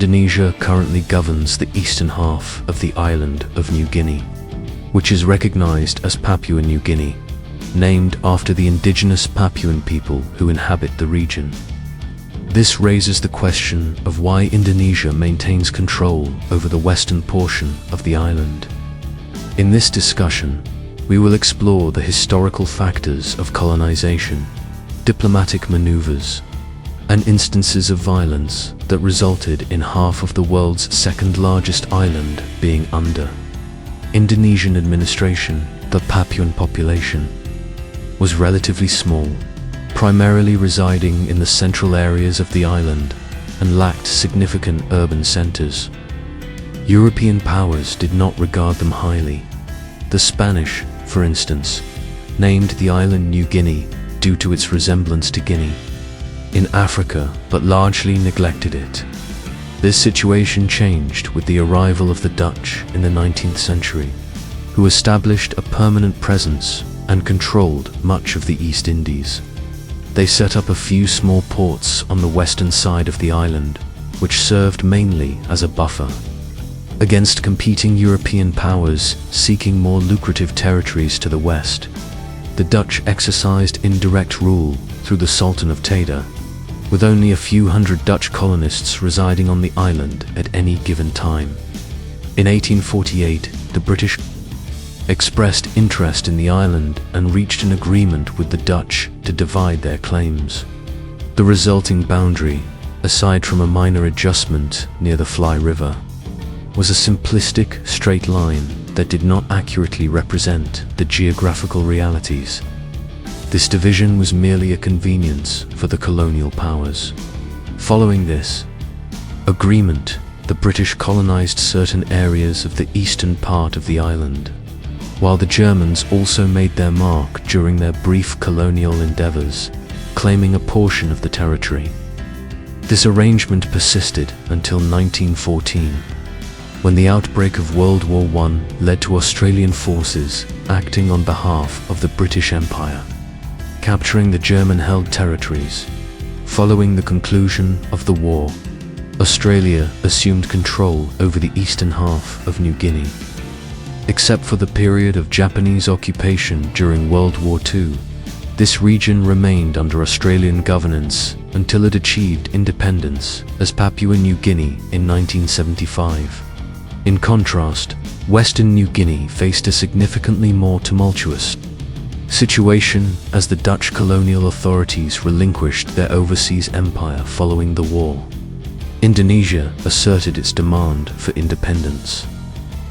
Indonesia currently governs the eastern half of the island of New Guinea, which is recognized as Papua New Guinea, named after the indigenous Papuan people who inhabit the region. This raises the question of why Indonesia maintains control over the western portion of the island. In this discussion, we will explore the historical factors of colonization, diplomatic maneuvers, and instances of violence that resulted in half of the world's second-largest island being under Indonesian administration. The Papuan population was relatively small, primarily residing in the central areas of the island, and lacked significant urban centers. European powers did not regard them highly. The Spanish, for instance, named the island New Guinea due to its resemblance to Guinea in Africa, but largely neglected it. This situation changed with the arrival of the Dutch in the 19th century, who established a permanent presence and controlled much of the East Indies. They set up a few small ports on the western side of the island, which served mainly as a buffer against competing European powers seeking more lucrative territories to the west. The Dutch exercised indirect rule through the Sultan of Teda, with only a few hundred Dutch colonists residing on the island at any given time. In 1848, the British expressed interest in the island and reached an agreement with the Dutch to divide their claims. The resulting boundary, aside from a minor adjustment near the Fly River, was a simplistic, straight line that did not accurately represent the geographical realities. This division was merely a convenience for the colonial powers. Following this agreement, the British colonized certain areas of the eastern part of the island, while the Germans also made their mark during their brief colonial endeavors, claiming a portion of the territory. This arrangement persisted until 1914, when the outbreak of World War I led to Australian forces acting on behalf of the British Empire, capturing the German-held territories. Following the conclusion of the war, Australia assumed control over the eastern half of New Guinea. Except for the period of Japanese occupation during World War II, this region remained under Australian governance until it achieved independence as Papua New Guinea in 1975. In contrast, Western New Guinea faced a significantly more tumultuous situation as the Dutch colonial authorities relinquished their overseas empire following the war. Indonesia asserted its demand for independence,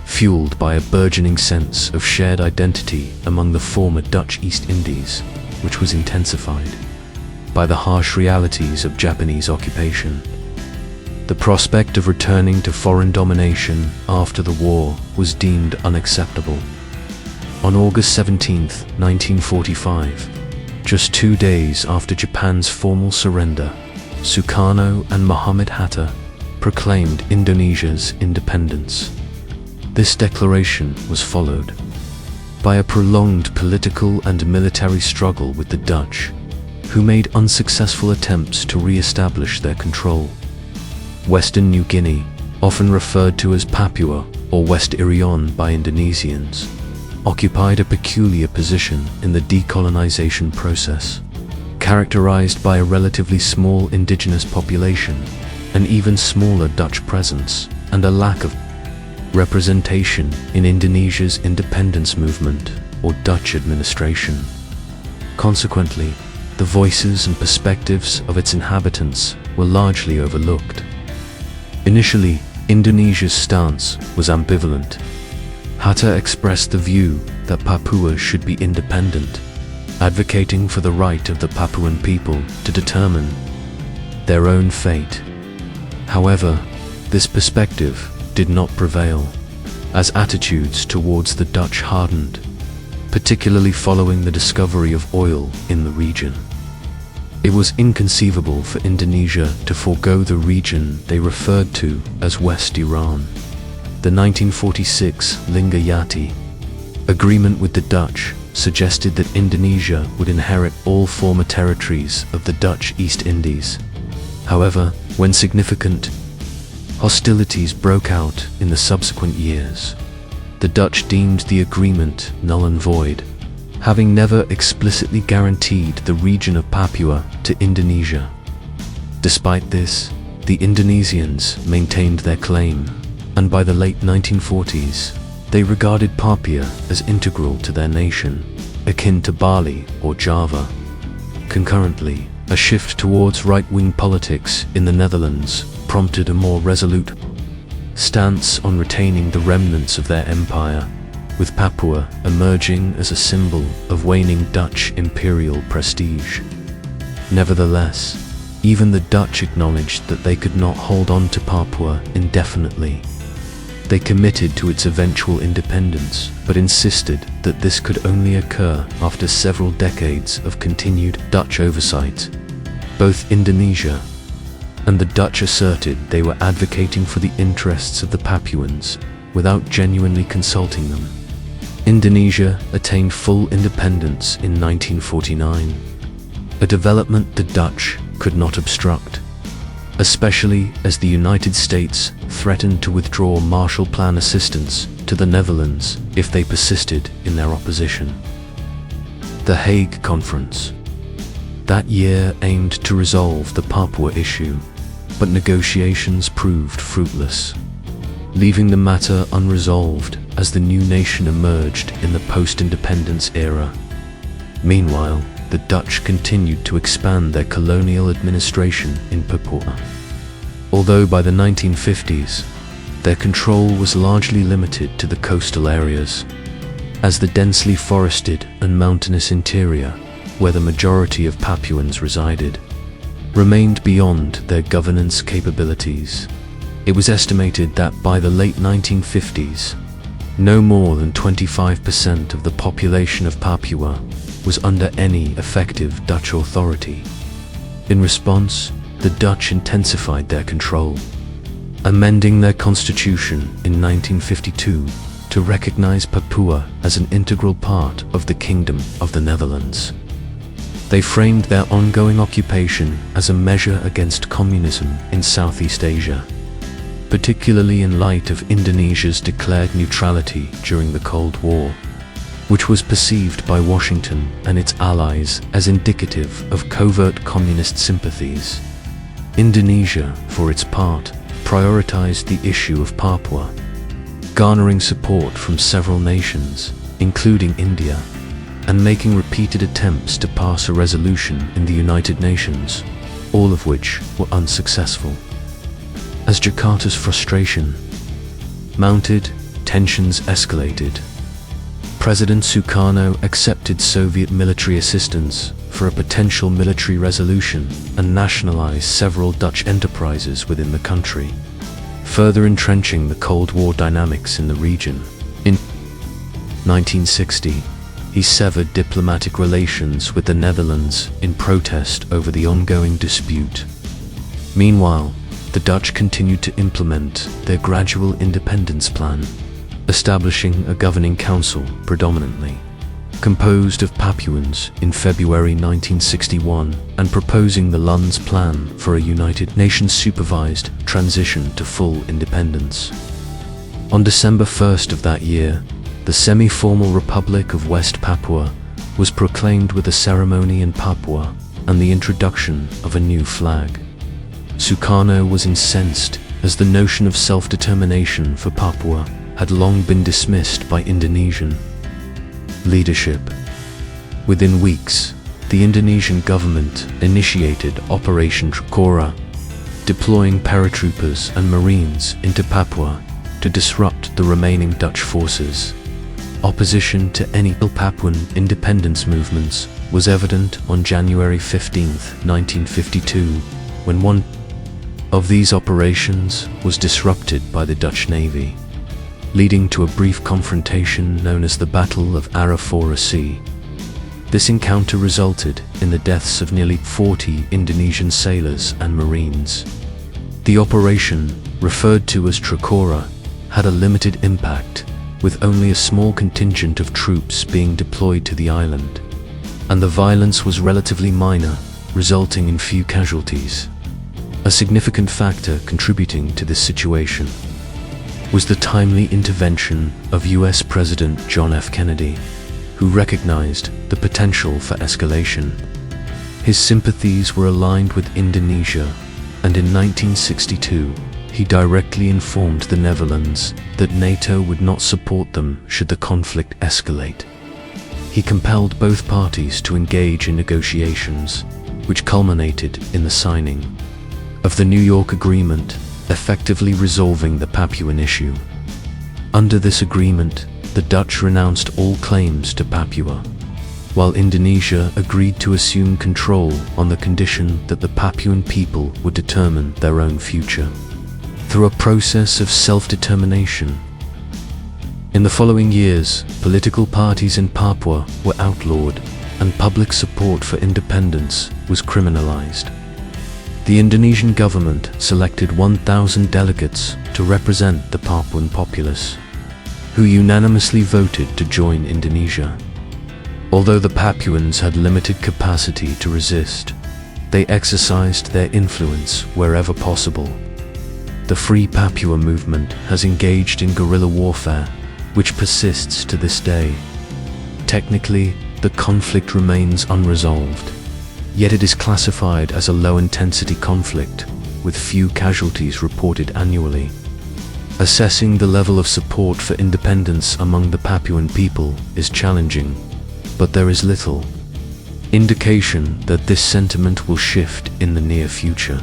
fueled by a burgeoning sense of shared identity among the former Dutch East Indies, which was intensified by the harsh realities of Japanese occupation. The prospect of returning to foreign domination after the war was deemed unacceptable. On August 17, 1945, just 2 days after Japan's formal surrender, Sukarno and Muhammad Hatta proclaimed Indonesia's independence. This declaration was followed by a prolonged political and military struggle with the Dutch, who made unsuccessful attempts to re-establish their control. Western New Guinea, often referred to as Papua or West Irian by Indonesians, occupied a peculiar position in the decolonization process, characterized by a relatively small indigenous population, an even smaller Dutch presence, and a lack of representation in Indonesia's independence movement or Dutch administration. Consequently, the voices and perspectives of its inhabitants were largely overlooked. Initially, Indonesia's stance was ambivalent. Hatta expressed the view that Papua should be independent, advocating for the right of the Papuan people to determine their own fate. However, this perspective did not prevail, as attitudes towards the Dutch hardened, particularly following the discovery of oil in the region. It was inconceivable for Indonesia to forego the region they referred to as West Iran. The 1946 Lingayati agreement with the Dutch suggested that Indonesia would inherit all former territories of the Dutch East Indies. However, when significant Hostilities broke out in the subsequent years. The Dutch deemed the agreement null and void, having never explicitly guaranteed the region of Papua to Indonesia. Despite this, the Indonesians maintained their claim, and by the late 1940s, they regarded Papua as integral to their nation, akin to Bali or Java. Concurrently, a shift towards right-wing politics in the Netherlands prompted a more resolute stance on retaining the remnants of their empire, with Papua emerging as a symbol of waning Dutch imperial prestige. Nevertheless, even the Dutch acknowledged that they could not hold on to Papua indefinitely. They committed to its eventual independence, but insisted that this could only occur after several decades of continued Dutch oversight. Both Indonesia and the Dutch asserted they were advocating for the interests of the Papuans without genuinely consulting them. Indonesia attained full independence in 1949, a development the Dutch could not obstruct, especially as the United States threatened to withdraw Marshall Plan assistance to the Netherlands if they persisted in their opposition. The Hague Conference that year aimed to resolve the Papua issue, but negotiations proved fruitless, leaving the matter unresolved as the new nation emerged in the post-independence era. Meanwhile, the Dutch continued to expand their colonial administration in Papua. Although by the 1950s, their control was largely limited to the coastal areas, as the densely forested and mountainous interior, where the majority of Papuans resided, remained beyond their governance capabilities. It was estimated that by the late 1950s, no more than 25% of the population of Papua was under any effective Dutch authority. In response, the Dutch intensified their control, amending their constitution in 1952 to recognize Papua as an integral part of the Kingdom of the Netherlands. They framed their ongoing occupation as a measure against communism in Southeast Asia, particularly in light of Indonesia's declared neutrality during the Cold War, which was perceived by Washington and its allies as indicative of covert communist sympathies. Indonesia, for its part, prioritized the issue of Papua, garnering support from several nations, including India, and making repeated attempts to pass a resolution in the United Nations, all of which were unsuccessful. As Jakarta's frustration mounted, tensions escalated. President Sukarno accepted Soviet military assistance for a potential military resolution and nationalized several Dutch enterprises within the country, further entrenching the Cold War dynamics in the region. In 1960, he severed diplomatic relations with the Netherlands in protest over the ongoing dispute. Meanwhile, the Dutch continued to implement their gradual independence plan, establishing a governing council predominantly composed of Papuans in February 1961 and proposing the Lund's Plan for a United Nations supervised transition to full independence. On December 1st of that year, the semi-formal Republic of West Papua was proclaimed with a ceremony in Papua and the introduction of a new flag. Sukarno was incensed as the notion of self-determination for Papua had long been dismissed by Indonesian leadership. Within weeks, the Indonesian government initiated Operation Trikora, deploying paratroopers and marines into Papua to disrupt the remaining Dutch forces. Opposition to any Papuan independence movements was evident on January 15, 1952, when one of these operations was disrupted by the Dutch Navy, leading to a brief confrontation known as the Battle of Arafura Sea. This encounter resulted in the deaths of nearly 40 Indonesian sailors and marines. The operation, referred to as Trikora, had a limited impact, with only a small contingent of troops being deployed to the island, and the violence was relatively minor, resulting in few casualties. A significant factor contributing to this situation was the timely intervention of US President John F. Kennedy, who recognized the potential for escalation. His sympathies were aligned with Indonesia, and in 1962, he directly informed the Netherlands that NATO would not support them should the conflict escalate. He compelled both parties to engage in negotiations, which culminated in the signing of the New York Agreement, effectively resolving the Papuan issue. Under this agreement, the Dutch renounced all claims to Papua, while Indonesia agreed to assume control on the condition that the Papuan people would determine their own future through a process of self-determination. In the following years, political parties in Papua were outlawed, and public support for independence was criminalized. The Indonesian government selected 1,000 delegates to represent the Papuan populace, who unanimously voted to join Indonesia. Although the Papuans had limited capacity to resist, they exercised their influence wherever possible. The Free Papua movement has engaged in guerrilla warfare, which persists to this day. Technically, the conflict remains unresolved, yet it is classified as a low-intensity conflict, with few casualties reported annually. Assessing the level of support for independence among the Papuan people is challenging, but there is little indication that this sentiment will shift in the near future.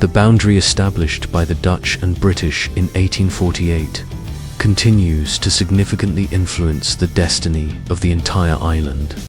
The boundary established by the Dutch and British in 1848 continues to significantly influence the destiny of the entire island.